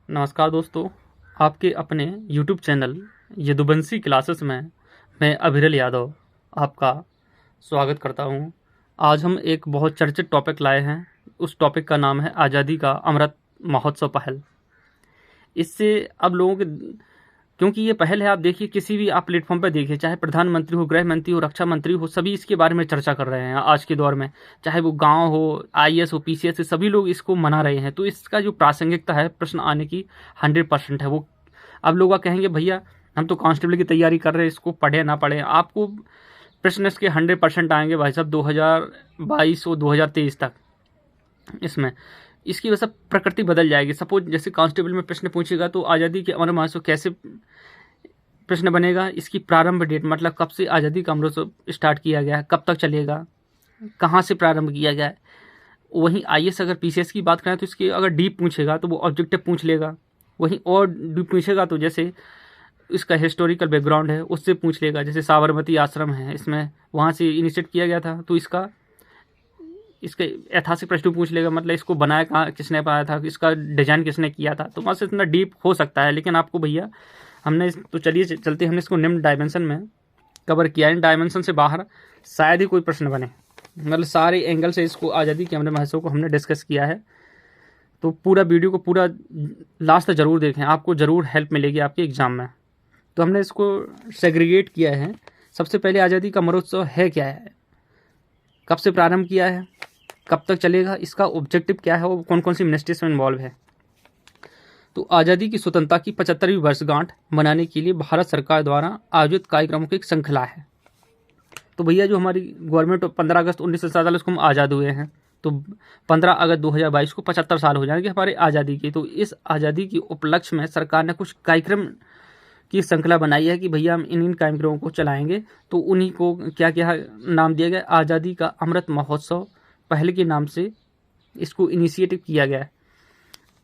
नमस्कार दोस्तों, आपके अपने YouTube चैनल यदुवंशी क्लासेस में मैं अभिरल यादव आपका स्वागत करता हूं। आज हम एक बहुत चर्चित टॉपिक लाए हैं। उस टॉपिक का नाम है आज़ादी का अमृत महोत्सव पहल। इससे अब लोगों के, क्योंकि ये पहल है, आप देखिए किसी भी आप प्लेटफॉर्म पर देखिए, चाहे प्रधानमंत्री हो, गृह मंत्री हो, रक्षा मंत्री हो, सभी इसके बारे में चर्चा कर रहे हैं आज के दौर में। चाहे वो गांव हो, आईएएस हो, पीसीएस हो, सभी लोग इसको मना रहे हैं। तो इसका जो प्रासंगिकता है, प्रश्न आने की 100% है। वो अब लोग कहेंगे भैया हम तो कांस्टेबल की तैयारी कर रहे हैं, इसको पढ़े ना पढ़े, आपको प्रश्न इसके 100% आएंगे भाई साहब 2022 और 2023 तक। इसमें इसकी वजह से प्रकृति बदल जाएगी। सपोज जैसे कांस्टेबल में प्रश्न पूछेगा तो आज़ादी के अमर महोत्सव कैसे प्रश्न बनेगा, इसकी प्रारंभ डेट, मतलब कब से आज़ादी का अमृत स्टार्ट किया गया है, कब तक चलेगा, कहाँ से प्रारंभ किया गया है। वहीं आईएएस अगर पीसीएस की बात करें तो इसकी अगर डीप पूछेगा तो वो ऑब्जेक्टिव पूछ लेगा। वहीं और डीप पूछेगा तो जैसे इसका हिस्टोरिकल बैकग्राउंड है उससे पूछ लेगा। जैसे साबरमती आश्रम है, इसमें वहाँ से इनिशिएट किया गया था तो इसके ऐतिहासिक प्रश्न पूछ लेगा, मतलब इसको बनाया कहाँ, किसने बनाया था, इसका डिजाइन किसने किया था। तो वहाँ से इतना डीप हो सकता है। लेकिन आपको भैया हमने तो चलते हमने इसको निम्न डायमेंशन में कवर किया। इन डायमेंशन से बाहर शायद ही कोई प्रश्न बने, मतलब सारे एंगल से इसको आज़ादी के अमृत महोत्सव को हमने डिस्कस किया है। तो पूरा वीडियो को पूरा लास्ट तक ज़रूर देखें, आपको ज़रूर हेल्प मिलेगी आपके एग्ज़ाम में। तो हमने इसको सेग्रीगेट किया है। सबसे पहले आज़ादी का अमृतोत्सव है क्या है, कब से प्रारंभ किया है, कब तक चलेगा, इसका ऑब्जेक्टिव क्या है, वो कौन कौन सी मिनिस्ट्रीज में इन्वॉल्व है। तो आज़ादी की स्वतंत्रता की 75वीं वर्षगांठ मनाने के लिए भारत सरकार द्वारा आयोजित कार्यक्रमों की एक श्रृंखला है। तो भैया जो हमारी गवर्नमेंट 15 अगस्त 1947 को हम आज़ाद हुए हैं, तो 15 अगस्त 2022 को 75 साल हो जाएंगे हमारे आज़ादी की। तो इस आज़ादी के उपलक्ष्य में सरकार ने कुछ कार्यक्रम की श्रृंखला बनाई है कि भैया हम इन कार्यक्रमों को चलाएंगे। तो उन्हीं को क्या क्या नाम दिया गया, आज़ादी का अमृत महोत्सव पहल के नाम से इसको इनिशिएटिव किया गया है।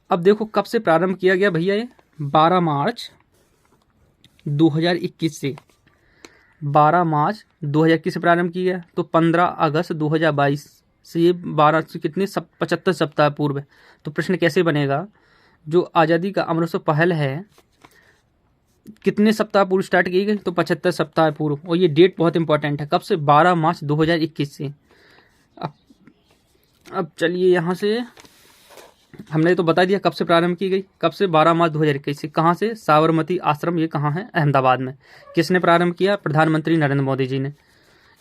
अब देखो कब से प्रारंभ किया गया भैया, ये 12 मार्च 2021 से, 12 मार्च 2021 से प्रारंभ किया गया। तो 15 अगस्त 2022 से ये 12 से कितने 75 सप्ताह पूर्व है। तो प्रश्न कैसे बनेगा, जो आज़ादी का अमृत पहल है कितने सप्ताह पूर्व स्टार्ट की गई, तो 75 सप्ताह पूर्व। और ये डेट बहुत इंपॉर्टेंट है, कब से, 12 मार्च 2021 से। अब चलिए यहाँ से हमने तो बता दिया कब से प्रारंभ की गई, कब से, 12 मार्च 2021 से। कहाँ से, साबरमती आश्रम, ये कहाँ है, अहमदाबाद में। किसने प्रारंभ किया, प्रधानमंत्री नरेंद्र मोदी जी ने।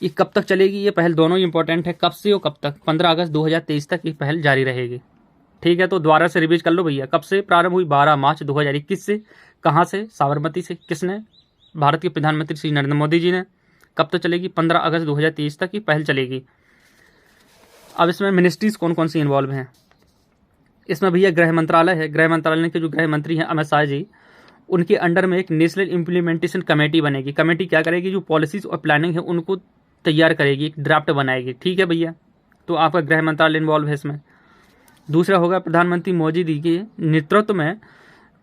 ये कब तक चलेगी ये पहल, दोनों ही इंपॉर्टेंट है, कब से और कब तक। 15 अगस्त 2023 तक ये पहल जारी रहेगी। ठीक है, तो दोबारा से रिवीज कर लो भैया, कब से प्रारंभ हुई, 12 मार्च 2021 से। कहाँ से, साबरमती से। किसने, भारत के प्रधानमंत्री श्री नरेंद्र मोदी जी ने। कब तक चलेगी, 15 अगस्त 2023 तक ये पहल चलेगी। अब इसमें मिनिस्ट्रीज कौन कौन सी इन्वॉल्व हैं, इसमें भैया गृह मंत्रालय है। गृह मंत्रालय के जो गृह मंत्री हैं अमित शाह जी, उनके अंडर में एक नेशनल इम्प्लीमेंटेशन कमेटी बनेगी। कमेटी क्या करेगी, जो पॉलिसीज और प्लानिंग है उनको तैयार करेगी, एक ड्राफ्ट बनाएगी। ठीक है भैया, तो आपका गृह मंत्रालय इन्वॉल्व है इसमें। दूसरा होगा प्रधानमंत्री मोदी जी के नेतृत्व में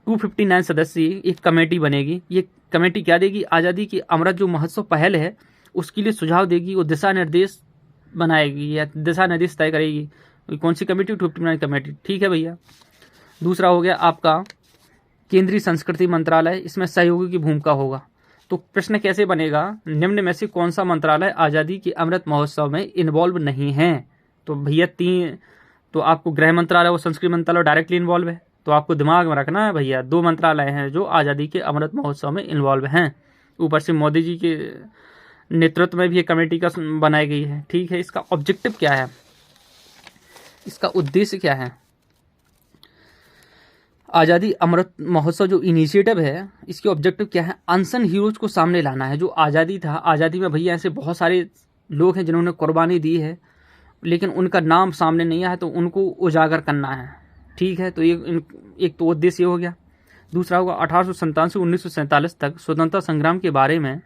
259 सदस्यीय एक कमेटी बनेगी। ये कमेटी क्या देगी, आज़ादी की अमृत जो महोत्सव पहल है उसके लिए सुझाव देगी और दिशा निर्देश बनाएगी या दिशा निर्देश तय करेगी। कौन सी कमेटी, 259 कमेटी। ठीक है भैया। दूसरा हो गया आपका केंद्रीय संस्कृति मंत्रालय, इसमें सहयोगी की भूमिका होगा। तो प्रश्न कैसे बनेगा, निम्न में से कौन सा मंत्रालय आज़ादी के अमृत महोत्सव में इन्वॉल्व नहीं है। तो भैया तो आपको गृह मंत्रालय और संस्कृति मंत्रालय डायरेक्टली इन्वॉल्व है। तो आपको दिमाग में रखना है भैया, 2 मंत्रालय हैं जो आज़ादी के अमृत महोत्सव में इन्वॉल्व हैं। ऊपर से मोदी जी के नेतृत्व में भी एक कमेटी का बनाई गई है। ठीक है, इसका ऑब्जेक्टिव क्या है, इसका उद्देश्य क्या है। आज़ादी अमृत महोत्सव जो इनिशिएटिव है, इसके ऑब्जेक्टिव क्या है, अनसन हीरोज को सामने लाना है। जो आज़ादी था, आज़ादी में भैया ऐसे बहुत सारे लोग हैं जिन्होंने कुर्बानी दी है लेकिन उनका नाम सामने नहीं आया, तो उनको उजागर करना है। ठीक है, तो एक तो उद्देश्य हो गया। दूसरा होगा 1857 से 1947 तक स्वतंत्रता संग्राम के बारे में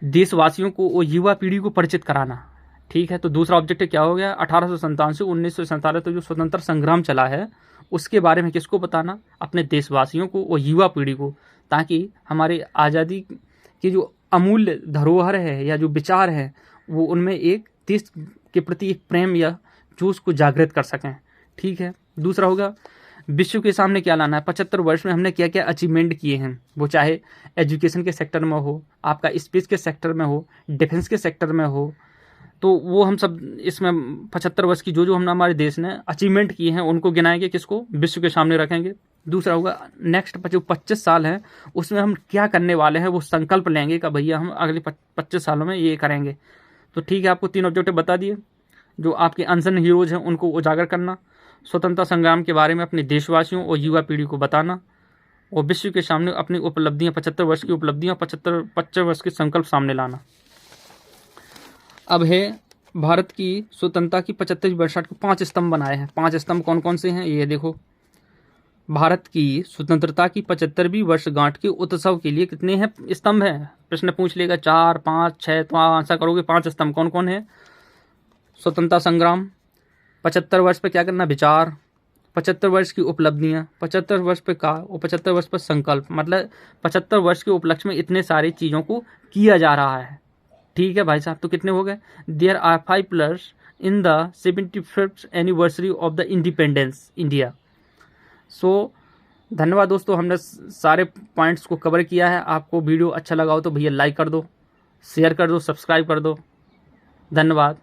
देशवासियों को और युवा पीढ़ी को परिचित कराना। ठीक है, तो दूसरा ऑब्जेक्टिव क्या हो गया, 1857 से 1947 तक जो स्वतंत्रता संग्राम चला है उसके बारे में किसको बताना, अपने देशवासियों को और युवा पीढ़ी को, ताकि हमारे आज़ादी की जो अमूल्य धरोहर है या जो विचार है वो उनमें एक देश के प्रति एक प्रेम या जोश को जागृत कर सकें। ठीक है, दूसरा होगा विश्व के सामने क्या लाना है, 75 वर्ष में हमने क्या क्या अचीवमेंट किए हैं, वो चाहे एजुकेशन के सेक्टर में हो, आपका स्पेस के सेक्टर में हो, डिफेंस के सेक्टर में हो, तो वो हम सब इसमें 75 वर्ष की जो जो हमने हमारे देश ने अचीवमेंट किए हैं उनको गिनाएंगे, किसको, विश्व के सामने रखेंगे। दूसरा होगा नेक्स्ट जो 25 साल हैं उसमें हम क्या करने वाले हैं, वो संकल्प लेंगे कि भैया हम अगले 25 सालों में ये करेंगे। तो ठीक है, आपको 3 ऑब्जेक्टिव बता दिए। जो आपके अनसन हीरोज हैं उनको उजागर करना, स्वतंत्रता संग्राम के बारे में अपने देशवासियों और युवा पीढ़ी को बताना, और विश्व के सामने अपनी उपलब्धियां, 75 वर्ष की उपलब्धियां, 25 वर्ष के संकल्प सामने लाना। अब है भारत की स्वतंत्रता की 75वीं वर्षगांठ के 5 स्तंभ बनाए हैं। 5 स्तंभ कौन कौन से हैं ये देखो। भारत की स्वतंत्रता की 75वीं वर्षगांठ के उत्सव के लिए कितने हैं स्तंभ हैं, प्रश्न पूछ लेगा, 4, 5, 6, तो आंसर करोगे 5 स्तंभ कौन कौन है। स्वतंत्रता संग्राम, 75 वर्ष पे क्या करना, विचार, 75 वर्ष की उपलब्धियां, 75 वर्ष पे का, और 75 वर्ष पर संकल्प, मतलब 75 वर्ष के उपलक्ष्य में इतने सारी चीज़ों को किया जा रहा है। ठीक है भाई साहब, तो कितने हो गए, there are 5 plus in the 75th anniversary of the independence India. So धन्यवाद दोस्तों, हमने सारे पॉइंट्स को कवर किया है। आपको वीडियो अच्छा लगा हो तो भैया लाइक कर दो, शेयर कर दो, सब्सक्राइब कर दो। धन्यवाद।